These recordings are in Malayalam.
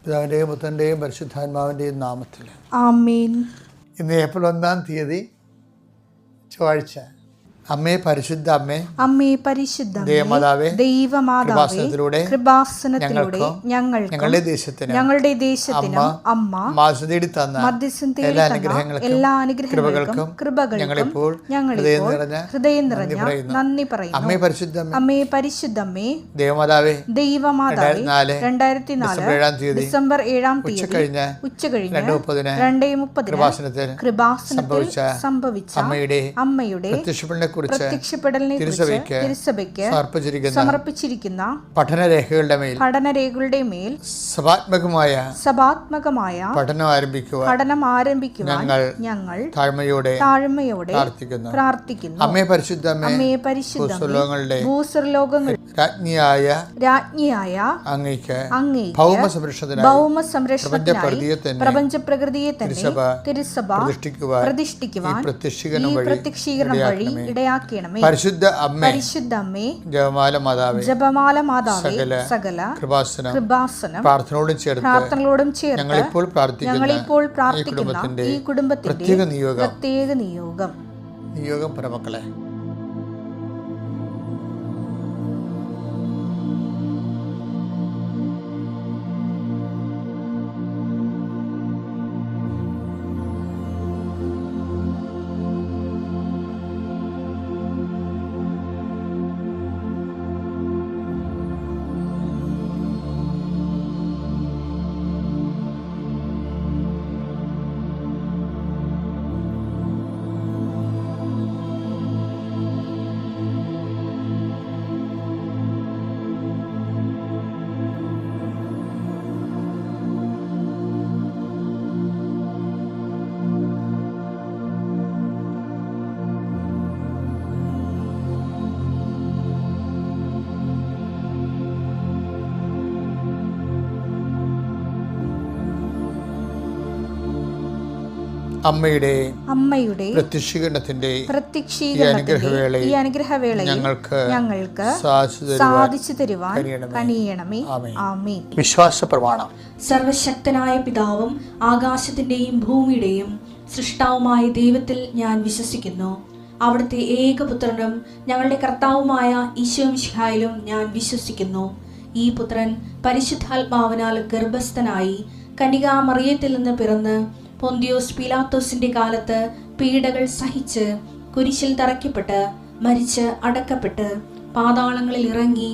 പിതാവിൻ്റെയും പുത്രൻ്റെയും പരിശുദ്ധാത്മാവിൻ്റെയും നാമത്തിൽ ആമേൻ. ഇന്ന് ഏപ്രിൽ 1 ചൊവ്വാഴ്ച. അമ്മേ പരിശുദ്ധ അമ്മേ, അമ്മേ പരിശുദ്ധ ദൈവമാതാവേ, ദൈവമാതാവേ, കൃപാസനത്തിലൂടെ ഞങ്ങളുടെ ദേശത്തിനും അമ്മ മധ്യസ്ഥം തേടി തന്ന എല്ലാ അനുഗ്രഹങ്ങൾക്കും കൃപകൾക്കും ഞങ്ങളിപ്പോൾ ഹൃദയം നിറഞ്ഞ നന്ദി പറയുന്നു. അമ്മേ പരിശുദ്ധമ്മേ, ദൈവമാതാവേ, 2004 ഡിസംബർ 7 ഉച്ചകഴിഞ്ഞ് 2:30 കൃപാസനത്തിൽ സംഭവിച്ച അമ്മയുടെ പ്രത്യക്ഷപ്പെടലിനെ തിരുസഭയ്ക്ക് സമർപ്പിച്ചിരിക്കുന്ന പഠനരേഖകളുടെ മേൽ സഭാത്മകമായ പഠനം ആരംഭിക്കുവാൻ ഞങ്ങൾ താഴ്മയോടെ പ്രാർത്ഥിക്കുന്നു. അമ്മേ പരിശുദ്ധമേ, ഭൂസ്വർലോകങ്ങൾ രാജ്ഞിയായ അങ്ങയ്ക്ക് ഭൗമ സംരക്ഷണത്തിനായി പ്രപഞ്ചപ്രകൃതിയെ തന്നെ തിരുസഭ പ്രതിഷ്ഠിക്കുവാൻ ഈ പ്രത്യക്ഷീകരണം വഴി ഇടയാക്കണമേ. പരിശുദ്ധ അമ്മേ, ജപമാല മാതാവേ, സകല കൃപാസനം പ്രാർത്ഥനകളോടും ചേർത്ത് ഞങ്ങളിപ്പോൾ പ്രാർത്ഥിക്കുന്ന ഈ കുടുംബത്തിന്റെ പ്രത്യേക നിയോഗം പരമക്കളെ. അമ്മയുടെ പ്രത്യക്ഷീകരണത്തിന്റെ ഈ അനുഗ്രഹവേളയിൽ ഞങ്ങൾക്ക് സാധിച്ചു തരുവാൻ കഴിയണമേ. ആമേൻ. വിശ്വാസ പ്രമാണം. സർവശക്തനായ പിതാവും ആകാശത്തിന്റെയും ഭൂമിയുടെയും സൃഷ്ടാവുമായ ദൈവത്തിൽ ഞാൻ വിശ്വസിക്കുന്നു. അവിടുത്തെ ഏകപുത്രനും ഞങ്ങളുടെ കർത്താവുമായ ഈശോമിശിഹായിലും ഞാൻ വിശ്വസിക്കുന്നു. ഈ പുത്രൻ പരിശുദ്ധാത്മാവിനാൽ ഗർഭസ്ഥനായി കന്യകാമറിയത്തിൽ നിന്ന് പിറന്ന് പൊന്തിയോസ് പീലാത്തോസിന്റെ കാലത്ത് പീഡകൾ സഹിച്ച് കുരിശിൽ തറയ്ക്കപ്പെട്ട് മരിച്ച് അടക്കപ്പെട്ട് പാതാളങ്ങളിൽ ഇറങ്ങി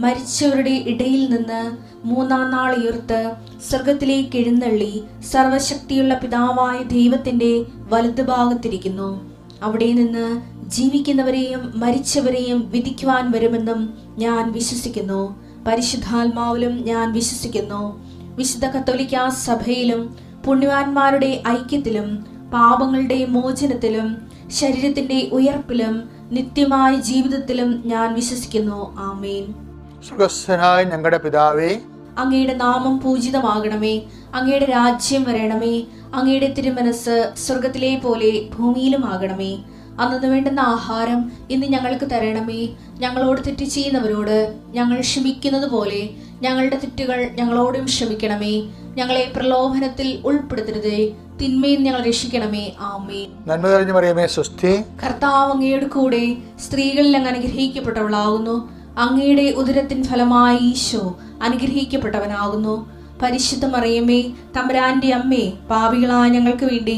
മരിച്ചവരുടെ ഇടയിൽ നിന്ന് 3-ാം നാൾ ഉയർത്ത് സ്വർഗത്തിലേക്ക് എഴുന്നള്ളി സർവശക്തിയുള്ള പിതാവായ ദൈവത്തിന്റെ വലതുഭാഗത്തിരിക്കുന്നു. അവിടെ നിന്ന് ജീവിക്കുന്നവരെയും മരിച്ചവരെയും വിധിക്കുവാൻ വരുമെന്നും ഞാൻ വിശ്വസിക്കുന്നു. പരിശുദ്ധാത്മാവിലും ഞാൻ വിശ്വസിക്കുന്നു. വിശുദ്ധ കത്തോലിക്കാ സഭയിലും പുണ്യവാന്മാരുടെ ഐക്യത്തിലും പാപങ്ങളുടെ മോചനത്തിലും ശരീരത്തിന്റെ ഉയർപ്പിലും നിത്യമായ ജീവിതത്തിലും ഞാൻ വിശ്വസിക്കുന്നു. ആമേൻ. സ്വർഗ്ഗസ്ഥനായ ഞങ്ങളുടെ പിതാവേ, അങ്ങയുടെ നാമം പൂജിതമാകണമേ. അങ്ങയുടെ രാജ്യം വരണമേ. അങ്ങയുടെ തിരുമനസ് സ്വർഗത്തിലെ പോലെ ഭൂമിയിലും ആകണമേ. അന്നു വേണ്ടുന്ന ആഹാരം ഇന്ന് ഞങ്ങൾക്ക് തരണമേ. ഞങ്ങളോട് തെറ്റ് ചെയ്യുന്നവരോട് ഞങ്ങൾ ക്ഷമിക്കുന്നത് പോലെ ഞങ്ങളുടെ തെറ്റുകൾ ഞങ്ങളോടും ക്ഷമിക്കണമേ. ഞങ്ങളെ പ്രലോഭനത്തിൽ ഉൾപ്പെടുത്തരുതേ, തിന്മയിൽ ഞങ്ങൾ രക്ഷിക്കണമേ. ആമേൻ. നന്മ നിറഞ്ഞ മറിയമേ, സ്വസ്തി. കർത്താവ് അങ്ങയുടെ കൂടെ സ്ത്രീകളിൽ അങ്ങ് അനുഗ്രഹിക്കപ്പെട്ടവളാകുന്നു. അങ്ങയുടെ ഉദരത്തിൻ ഫലമായി ഈശോ അനുഗ്രഹിക്കപ്പെട്ടവനാകുന്നു. പരിശുദ്ധ മറിയമേ, തമ്പുരാന്റെ അമ്മേ, പാപികളായ ഞങ്ങൾക്ക് വേണ്ടി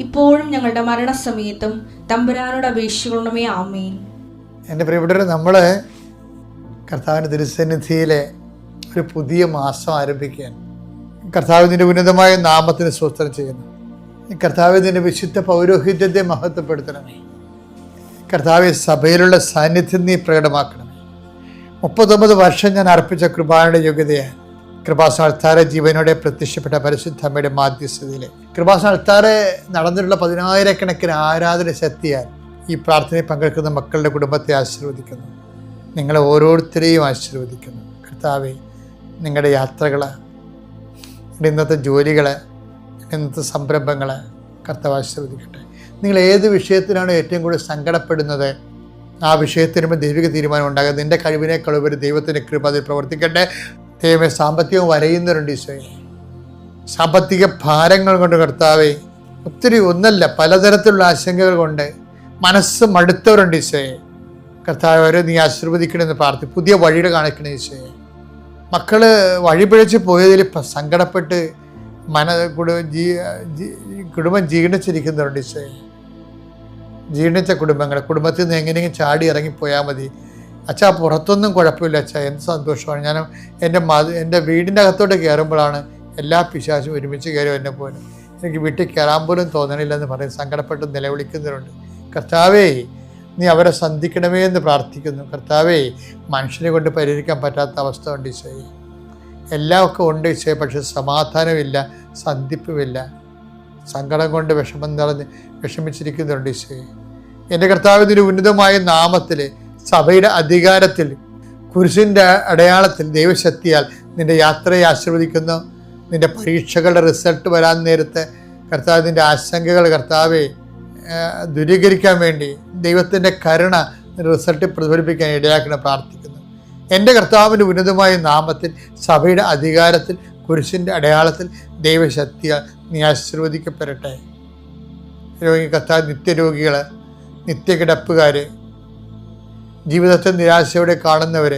ഇപ്പോഴും ഞങ്ങളുടെ മരണസമയത്തും തമ്പുരാനോട് അപേക്ഷിക്കണമേ. ആമേൻ. എൻ്റെ പ്രിയപ്പെട്ടവരെ, നമ്മള് കർത്താവിൻ്റെ തിരുസന്നിധിയിലെ ഒരു പുതിയ മാസം ആരംഭിക്കാൻ കർത്താവിൻ്റെ ഉന്നതമായ നാമത്തിന് സ്തോത്രം ചെയ്യുന്നു. കർത്താവിൻ്റെ വിശുദ്ധ പൗരോഹിത്യത്തെ മഹത്വപ്പെടുത്തണമേ. കർത്താവ് സഭയിലുള്ള സാന്നിധ്യം നീ പ്രകടമാക്കണമേ. 39 വർഷം ഞാൻ അർപ്പിച്ച കൃപാനയുടെ യോഗ്യതയാണ് കൃപാസനത്താറെ ജീവനോടെ പ്രത്യക്ഷപ്പെട്ട പരിശുദ്ധ അമ്മയുടെ മാധ്യസ്ഥതയിലെ കൃപാസനത്താറെ നടന്നിട്ടുള്ള 10,000-കണക്കിന് ആരാധന ശക്തിയാൽ ഈ പ്രാർത്ഥനയിൽ പങ്കെടുക്കുന്ന മക്കളുടെ കുടുംബത്തെ ആശീർവദിക്കുന്നു. നിങ്ങളെ ഓരോരുത്തരെയും ആശീർവദിക്കുന്നു. കർത്താവെ, നിങ്ങളുടെ യാത്രകൾ, ഇന്നത്തെ ജോലികൾ, ഇന്നത്തെ സംരംഭങ്ങൾ കർത്താവ് ആശീർവദിക്കട്ടെ. നിങ്ങൾ ഏത് വിഷയത്തിനാണോ ഏറ്റവും കൂടുതൽ സങ്കടപ്പെടുന്നത് ആ വിഷയത്തിനുമ്പോൾ ദൈവിക തീരുമാനം ഉണ്ടാകും. നിൻ്റെ കഴിവിനേക്കാൾ ഉപരി ദൈവത്തിൻ്റെ കൃപ അതിൽ പ്രവർത്തിക്കട്ടെ. ദൈവമേ, സാമ്പത്തികം വരയുന്നവരുണ്ട് ഈശോയെ. സാമ്പത്തിക ഭാരങ്ങൾ കൊണ്ട് കർത്താവേ, ഒത്തിരി ഒന്നല്ല പലതരത്തിലുള്ള ആശങ്കകൾ കൊണ്ട് മനസ്സ് മടുത്തവരുണ്ട് ഈശോയെ. കർത്താവ് അവരെ നീ ആശീർവദിക്കണമെന്ന് പ്രാർത്ഥി, പുതിയ വഴിയുടെ കാണിക്കണേ ഈശോയെ. മക്കള് വഴി പിഴച്ച് പോയതിൽ സങ്കടപ്പെട്ട് കുടുംബം ജീർണിച്ചിരിക്കുന്നവരുണ്ട് ഈശോയെ. ജീർണിച്ച കുടുംബത്തിൽ നിന്ന് എങ്ങനെയെങ്കിലും ചാടി ഇറങ്ങിപ്പോയാൽ മതി അച്ഛാ, പുറത്തൊന്നും കുഴപ്പമില്ല അച്ഛാ, എന്ത് സന്തോഷമാണ്. ഞാൻ എൻ്റെ വീടിൻ്റെ അകത്തോട്ട് കയറുമ്പോഴാണ് എല്ലാ പിശാചും ഒരുമിച്ച് കയറും എന്നെ പോലെ. എനിക്ക് വീട്ടിൽ കയറാൻ പോലും തോന്നണില്ലെന്ന് പറയും സങ്കടപ്പെട്ട് നിലവിളിക്കുന്നവരുണ്ട്. കർത്താവേ, നീ അവരെ സന്ധിക്കണമേ എന്ന് പ്രാർത്ഥിക്കുന്നു. കർത്താവേ, മനുഷ്യനെ കൊണ്ട് പരിഹരിക്കാൻ പറ്റാത്ത അവസ്ഥ ഉണ്ട് ഈശോയെ. എല്ലാം ഒക്കെ ഉണ്ട് ഈശോയെ, പക്ഷെ സമാധാനമില്ല, സന്ധിപ്പുമില്ല. സങ്കടം കൊണ്ട് വിഷമിച്ചിരിക്കുന്നുണ്ട് ഈശോയെ. എൻ്റെ കർത്താവിൻ്റെ ഉന്നതമായ നാമത്തിൽ, സഭയുടെ അധികാരത്തിൽ, കുരിശിൻ്റെ അടയാളത്തിൽ, ദൈവശക്തിയാൽ നിൻ്റെ യാത്രയെ ആശീർവദിക്കുന്നു. നിൻ്റെ പരീക്ഷകളുടെ റിസൾട്ട് വരാൻ നേരത്തെ കർത്താവ് നിൻ്റെ ആശങ്കകൾ കർത്താവെ ദൂരീകരിക്കാൻ വേണ്ടി ദൈവത്തിൻ്റെ കരുണ റിസൾട്ട് പ്രതിഫലിപ്പിക്കാൻ ഇടയാക്കണം പ്രാർത്ഥിക്കുന്നു. എൻ്റെ കർത്താവിൻ്റെ ഉന്നതമായ നാമത്തിൽ, സഭയുടെ അധികാരത്തിൽ, കുരിശിൻ്റെ അടയാളത്തിൽ, ദൈവശക്തിയാൽ നീ ആശീർവദിക്കപ്പെടട്ടെ. കർത്താവ് നിത്യരോഗികൾ, നിത്യകിടപ്പുകാർ, ജീവിതത്തെ നിരാശയോടെ കാണുന്നവർ,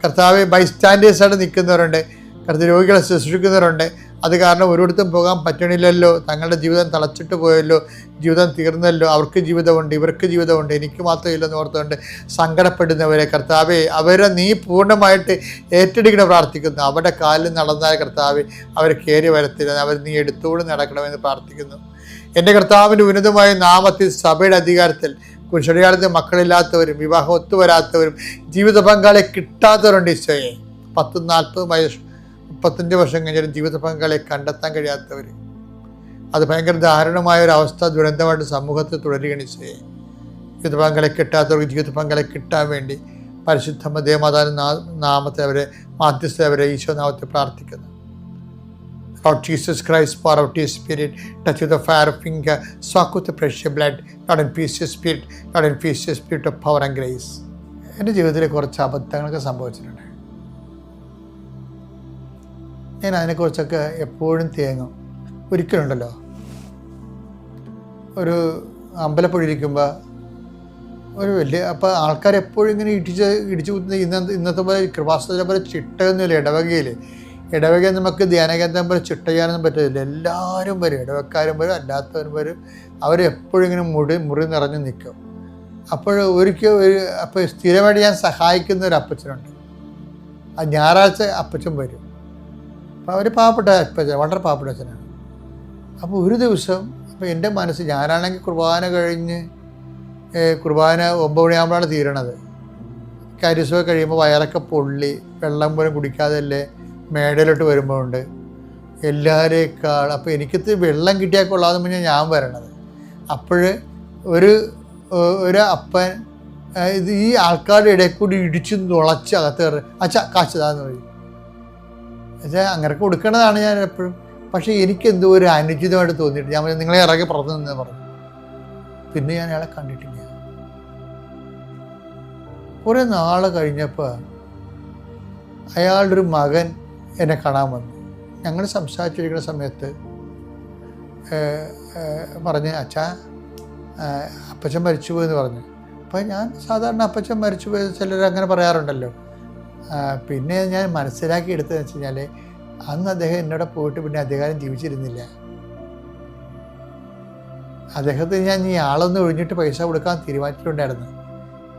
കർത്താവ് ബൈസ്റ്റാൻഡേഴ്സായിട്ട് നിൽക്കുന്നവരുണ്ട്, കർത്താവ് രോഗികളെ ശുശ്രൂഷിക്കുന്നവരുണ്ട്. അത് കാരണം ഒരിടത്തും പോകാൻ പറ്റണില്ലല്ലോ, തങ്ങളുടെ ജീവിതം തളച്ചിട്ട് പോയല്ലോ, ജീവിതം തീർന്നല്ലോ, അവർക്ക് ജീവിതമുണ്ട്, ഇവർക്ക് ജീവിതമുണ്ട്, എനിക്ക് മാത്രമില്ലെന്ന് ഓർത്തുകൊണ്ട് സങ്കടപ്പെടുന്നവരെ കർത്താവെ, അവരെ നീ പൂർണ്ണമായിട്ട് ഏറ്റെടുക്കണം പ്രാർത്ഥിക്കുന്നു. അവരുടെ കാലിൽ നടന്നാൽ കർത്താവെ അവരെ കയറി വരത്തില്ല, അവർ നീ എടുത്തുകൊണ്ട് നടക്കണമെന്ന് പ്രാർത്ഥിക്കുന്നു. എൻ്റെ കർത്താവിൻ്റെ ഉന്നതമായ നാമത്തിൽ, സഭയുടെ അധികാരത്തിൽ, കുരിശടിയാളത്തിൽ മക്കളില്ലാത്തവരും, വിവാഹം ഒത്തുവരാത്തവരും, ജീവിത പങ്കാളിയെ കിട്ടാത്തവരുണ്ട് ഈശോയെ. 10-40 വയസ്സ് 35 വർഷം കഴിഞ്ഞാലും ജീവിത പങ്കാളിയെ കണ്ടെത്താൻ കഴിയാത്തവർ, അത് ഭയങ്കര ദാരുണമായ ഒരു അവസ്ഥ, ദുരന്തമായിട്ട് സമൂഹത്തിൽ തുടരുകയാണ് ഈശോയെ. ജീവിത പങ്കാളിയെ കിട്ടാത്തവർക്ക് ജീവിത പങ്കാളിയെ കിട്ടാൻ വേണ്ടി പരിശുദ്ധ ദേവമാതാവിന്റെ നാമത്തെ അവരെ മാധ്യസ്ഥ അവരെ ഈശോ നാമത്തെ പ്രാർത്ഥിക്കുന്നു. Lord Jesus Christ, pour out your spirit, touch with the fire of finger, soak with the precious blood, Lord infuse your spirit, Lord infuse your spirit of power and grace. എൻ്റെ ജീവിതത്തിൽ കുറച്ച് അബദ്ധങ്ങളൊക്കെ സംഭവിച്ചിട്ടുണ്ട്. ഞാൻ അതിനെക്കുറിച്ചൊക്കെ എപ്പോഴും തേങ്ങും. ഒരിക്കലുണ്ടല്ലോ, ഒരു അമ്പലപ്പുഴയിരിക്കുമ്പോൾ ഒരു വലിയ, അപ്പോൾ ആൾക്കാരെപ്പോഴും ഇങ്ങനെ ഇടിച്ചു കുത്തുന്ന ഇന്നത്തെ പോലെ കൃപാസന പോലെ ചിട്ടയൊന്നുമില്ല. ഇടവക നമുക്ക് ധ്യാനകേന്ദ്രം പോലെ ചിട്ട ചെയ്യാനൊന്നും പറ്റില്ല. എല്ലാവരും വരും, ഇടവക്കാരും വരും, അല്ലാത്തവരും വരും. അവരെപ്പോഴും ഇങ്ങനെ മുറി നിറഞ്ഞു നിൽക്കും. അപ്പോൾ അപ്പോൾ സ്ഥിരമായിട്ട് ഞാൻ സഹായിക്കുന്ന ഒരു അപ്പച്ചനുണ്ട്. ആ ഞായറാഴ്ച അപ്പച്ചൻ വരും. അപ്പോൾ അവർ പാവപ്പെട്ട അപ്പച്ചൻ, വളരെ പാവപ്പെട്ട അച്ഛനാണ്. അപ്പോൾ ഒരു ദിവസം, അപ്പോൾ എൻ്റെ മനസ്സ്, ഞാനാണെങ്കിൽ കുർബാന കഴിഞ്ഞ് കുർബാന 9 മണിയാകുമ്പോഴാണ് തീരണത്. കരിസോ കഴിയുമ്പോൾ വയറൊക്കെ പൊള്ളി, വെള്ളം പോലും കുടിക്കാതല്ലേ മേടയിലോട്ട് വരുമ്പോഴുണ്ട് എല്ലാവരേക്കാൾ. അപ്പോൾ എനിക്കത് വെള്ളം കിട്ടിയാൽ കൊള്ളാതെ മുന്നേ ഞാൻ വരണത്. അപ്പോൾ ഒരു അപ്പൻ ഇത് ഈ ആൾക്കാരുടെ ഇടയിൽ കൂടി ഇടിച്ച് തുളച്ച് അകത്ത് കയറി അച്ഛാ കാച്ചതാന്ന് പറയും. എന്നുവെച്ചാൽ അങ്ങനെ കൊടുക്കേണ്ടതാണ് ഞാൻ എപ്പോഴും. പക്ഷേ എനിക്കെന്തോ ഒരു അനുചിതമായിട്ട് തോന്നിയിട്ട് ഞാൻ നിങ്ങളെ ഇറങ്ങി പുറത്തു നിന്ന് പറഞ്ഞു. പിന്നെ ഞാൻ അയാളെ കണ്ടിട്ടില്ല. കുറേ നാൾ കഴിഞ്ഞപ്പോൾ അയാളുടെ ഒരു മകൻ എന്നെ കാണാൻ വന്നു. ഞങ്ങൾ സംസാരിച്ചിരിക്കുന്ന സമയത്ത് പറഞ്ഞ് അച്ഛാ അപ്പച്ചൻ മരിച്ചുപോയെന്ന് പറഞ്ഞു. അപ്പോൾ ഞാൻ സാധാരണ അപ്പച്ചൻ മരിച്ചുപോയത് ചിലർ അങ്ങനെ പറയാറുണ്ടല്ലോ. പിന്നെ ഞാൻ മനസ്സിലാക്കി എടുത്തതെന്ന് വെച്ച് കഴിഞ്ഞാൽ അന്ന് അദ്ദേഹം എന്നോട് പോയിട്ട് പിന്നെ അദ്ദേഹം ജീവിച്ചിരുന്നില്ല. അദ്ദേഹത്തിന് ഞാൻ ഈ ആളൊന്ന് ഒഴിഞ്ഞിട്ട് പൈസ കൊടുക്കാൻ തീരുമാനിച്ചിട്ടുണ്ടായിരുന്നു.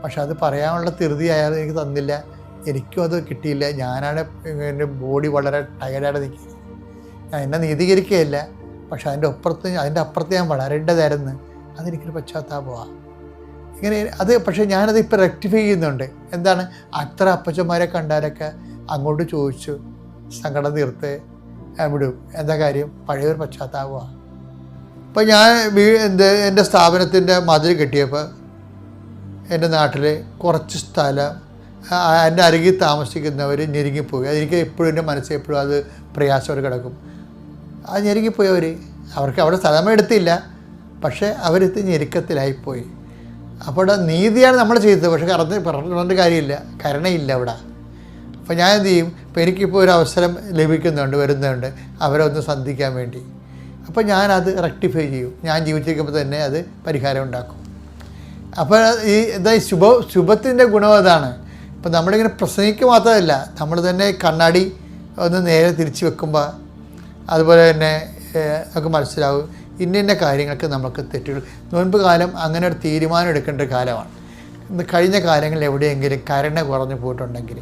പക്ഷെ അത് പറയാനുള്ള ധൃതി അയാൾ എനിക്ക് തന്നില്ല. എനിക്കും അത് കിട്ടിയില്ല. ഞാനാണ് എൻ്റെ ബോഡി വളരെ ടയർഡായിട്ട് നിൽക്കുന്നത്. ഞാൻ എന്നെ നീതീകരിക്കുകയില്ല, പക്ഷെ അതിൻ്റെ അപ്പുറത്ത് ഞാൻ വളരേണ്ടതായിരുന്നു. അതെനിക്കൊരു പശ്ചാത്താപമാണ്. ഇങ്ങനെ അത് പക്ഷേ ഞാനത് ഇപ്പോൾ റെക്ടിഫൈ ചെയ്യുന്നുണ്ട്. എന്താണ്, അത്ര അപ്പച്ചന്മാരെ കണ്ടാലൊക്കെ അങ്ങോട്ട് ചോദിച്ചു സങ്കടം തീർത്ത് വിടും. എന്താ കാര്യം, പഴയൊരു പശ്ചാത്താപമാണ്. ഇപ്പം ഞാൻ എൻ്റെ സ്ഥാപനത്തിൻ്റെ മതിൽ കെട്ടിയപ്പോൾ എൻ്റെ നാട്ടിൽ കുറച്ച് സ്ഥലം എൻ്റെ അരികിൽ താമസിക്കുന്നവർ ഞെരുങ്ങിപ്പോയി. അതെനിക്ക് എപ്പോഴും എൻ്റെ മനസ്സിൽ എപ്പോഴും അത് പ്രയാസം കിടക്കും. അത് ഞെരുങ്ങിപ്പോയവർ, അവർക്ക് അവിടെ സ്ഥലമെടുത്തില്ല, പക്ഷേ അവരെത്തി ഞെരുക്കത്തിലായിപ്പോയി. അപ്പോൾ നീതിയാണ് നമ്മൾ ചെയ്തത്, പക്ഷേ പറഞ്ഞിട്ട് കാര്യമില്ല, കരുണയില്ല അവിടെ. അപ്പോൾ ഞാൻ എന്ത് ചെയ്യും, ഇപ്പോൾ എനിക്കിപ്പോൾ ഒരു അവസരം വരുന്നുണ്ട് അവരെ ഒന്ന് സന്ധിക്കാൻ വേണ്ടി. അപ്പോൾ ഞാനത് റെക്ടിഫൈ ചെയ്യും. ഞാൻ ജീവിച്ചിരിക്കുമ്പോൾ തന്നെ അത് പരിഹാരം ഉണ്ടാക്കും. അപ്പോൾ ശുഭത്തിൻ്റെ ഗുണം അതാണ്. ഇപ്പം നമ്മളിങ്ങനെ പ്രസംഗിക്കുക മാത്രമല്ല, നമ്മൾ തന്നെ കണ്ണാടി ഒന്ന് നേരെ തിരിച്ച് വെക്കുമ്പോൾ അതുപോലെ തന്നെ നമുക്ക് മനസ്സിലാവും ഇന്ന കാര്യങ്ങൾക്ക് നമുക്ക് തെറ്റുകൾ. നോൻപ് കാലം അങ്ങനെ ഒരു തീരുമാനം എടുക്കേണ്ട ഒരു കാലമാണ്. ഇന്ന് കഴിഞ്ഞ കാലങ്ങളിൽ എവിടെയെങ്കിലും കരുണ കുറഞ്ഞു പോയിട്ടുണ്ടെങ്കിൽ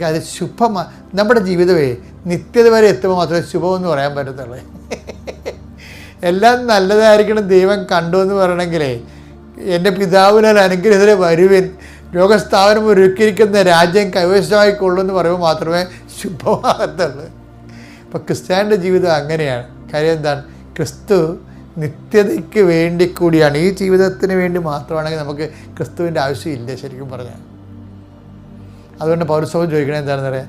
അത് ശുഭമാണ്. നമ്മുടെ ജീവിതമേ നിത്യത വരെ എത്തുമ്പോൾ മാത്രമേ ശുഭമെന്ന് പറയാൻ പറ്റത്തുള്ളൂ. എല്ലാം നല്ലതായിരിക്കണം ദൈവം കണ്ടു എന്ന് പറയണമെങ്കിലേ, എൻ്റെ പിതാവിനാൽ അനുഗ്രഹത്തിലെ വരുവിൻ, ലോകസ്ഥാപനം ഒരുക്കിയിരിക്കുന്ന രാജ്യം കൈവശമായിക്കൊള്ളൂ എന്ന് പറയുമ്പോൾ മാത്രമേ ശുഭമാകത്തുള്ളൂ. അപ്പോൾ ക്രിസ്ത്യാനിയുടെ ജീവിതം അങ്ങനെയാണ്. കാര്യം എന്താണ്? ക്രിസ്തു നിത്യതയ്ക്ക് വേണ്ടി കൂടിയാണ്. ഈ ജീവിതത്തിന് വേണ്ടി മാത്രമാണെങ്കിൽ നമുക്ക് ക്രിസ്തുവിൻ്റെ ആവശ്യമില്ല ശരിക്കും പറഞ്ഞാൽ. അതുകൊണ്ട് പൗരസ്ത്യം ചോദിക്കണത് എന്താണെന്ന് പറയാം,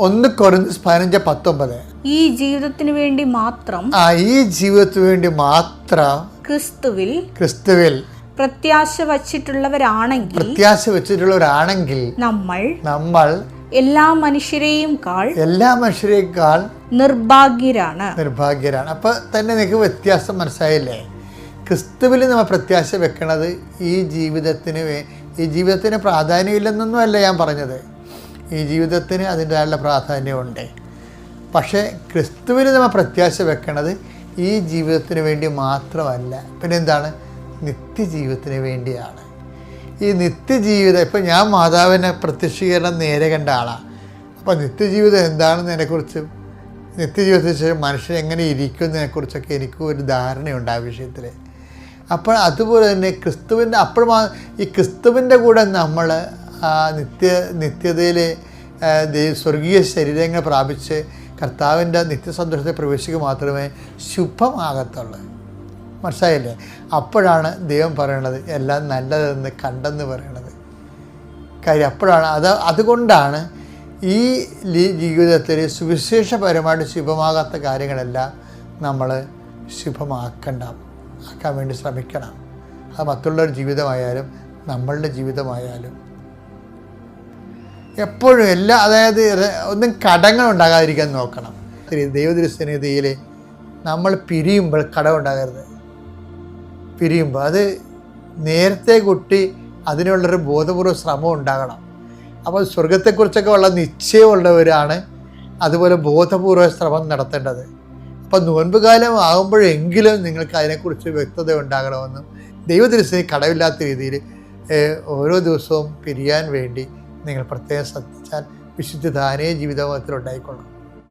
1 കൊരിന്ത്യർ 15:19 ഈ ജീവിതത്തിന് വേണ്ടി മാത്രം ഈ ജീവിതത്തിന് വേണ്ടി മാത്രം ക്രിസ്തുവിൽ പ്രത്യാശ വച്ചിട്ടുള്ളവരാണെങ്കിൽ നമ്മൾ എല്ലാ മനുഷ്യരെയുംകാൾ നിർഭാഗ്യരാണ്. അപ്പോൾ തന്നെ നിങ്ങൾക്ക് വ്യത്യാസം മനസ്സിലായില്ലേ? ക്രിസ്തുവിൽ നമ്മൾ പ്രത്യാശ വെക്കണത് ഈ ജീവിതത്തിന് പ്രാധാന്യമില്ലെന്നൊന്നുമല്ല ഞാൻ പറഞ്ഞത്. ഈ ജീവിതത്തിന് അതിൻ്റെതായുള്ള പ്രാധാന്യമുണ്ട്. പക്ഷേ ക്രിസ്തുവിൽ നമ്മൾ പ്രത്യാശ വെക്കണത് ഈ ജീവിതത്തിന് വേണ്ടി മാത്രമല്ല, പിന്നെ എന്താണ്? നിത്യജീവിതത്തിന് വേണ്ടിയാണ്. ഈ നിത്യജീവിതം, ഇപ്പം ഞാൻ മാതാവിനെ പ്രത്യക്ഷീകരണം നേരെ കണ്ട ആളാണ്. അപ്പോൾ നിത്യജീവിതം എന്താണെന്ന് അതിനെക്കുറിച്ച്, നിത്യജീവിതത്തിന് ശേഷം മനുഷ്യൻ എങ്ങനെ ഇരിക്കുന്നതിനെക്കുറിച്ചൊക്കെ എനിക്ക് ഒരു ധാരണയുണ്ട് ആ വിഷയത്തിൽ. അപ്പോൾ അതുപോലെ തന്നെ ഈ ക്രിസ്തുവിൻ്റെ കൂടെ നമ്മൾ നിത്യതയിൽ സ്വർഗീയ ശരീരങ്ങൾ പ്രാപിച്ച് കർത്താവിൻ്റെ നിത്യസന്തോഷത്തെ പ്രവേശിക്കുക മാത്രമേ ശുഭമാകത്തുള്ളൂ. മനസ്സിലായില്ലേ? അപ്പോഴാണ് ദൈവം പറയണത് എല്ലാം നല്ലതെന്ന് കണ്ടെന്ന് പറയണത്. കാര്യം അപ്പോഴാണ് അതുകൊണ്ടാണ് ഈ ജീവിതത്തിൽ സുവിശേഷപരമായിട്ട് ശുഭമാകാത്ത കാര്യങ്ങളെല്ലാം നമ്മൾ ആക്കാൻ വേണ്ടി ശ്രമിക്കണം. അത് മറ്റുള്ളവരുടെ ജീവിതമായാലും നമ്മളുടെ ജീവിതമായാലും എപ്പോഴും അതായത് ഒന്നും കടങ്ങൾ ഉണ്ടാകാതിരിക്കാൻ നോക്കണം. ദൈവദൃശ്യനിധിയിൽ നമ്മൾ പിരിയുമ്പോൾ കടമുണ്ടാകരുത്. അത് നേരത്തെ കുട്ടി അതിനുള്ളൊരു ബോധപൂർവ്വ ശ്രമം ഉണ്ടാകണം. അപ്പോൾ സ്വർഗത്തെക്കുറിച്ചൊക്കെ ഉള്ള നിശ്ചയമുള്ളവരാണ് അതുപോലെ ബോധപൂർവ്വ ശ്രമം നടത്തേണ്ടത്. അപ്പോൾ നോൻപ് കാലം ആകുമ്പോഴെങ്കിലും നിങ്ങൾക്ക് അതിനെക്കുറിച്ച് വ്യക്തത ഉണ്ടാകണമെന്നും ദൈവദൃശ്യത്തിൽ കടവില്ലാത്ത രീതിയിൽ ഓരോ ദിവസവും പിരിയാൻ വേണ്ടി നിങ്ങൾ പ്രത്യേകം ശ്രദ്ധിച്ചാൽ വിശുദ്ധ ദാനീയ ജീവിതത്തിലുണ്ടായിക്കൊള്ളും.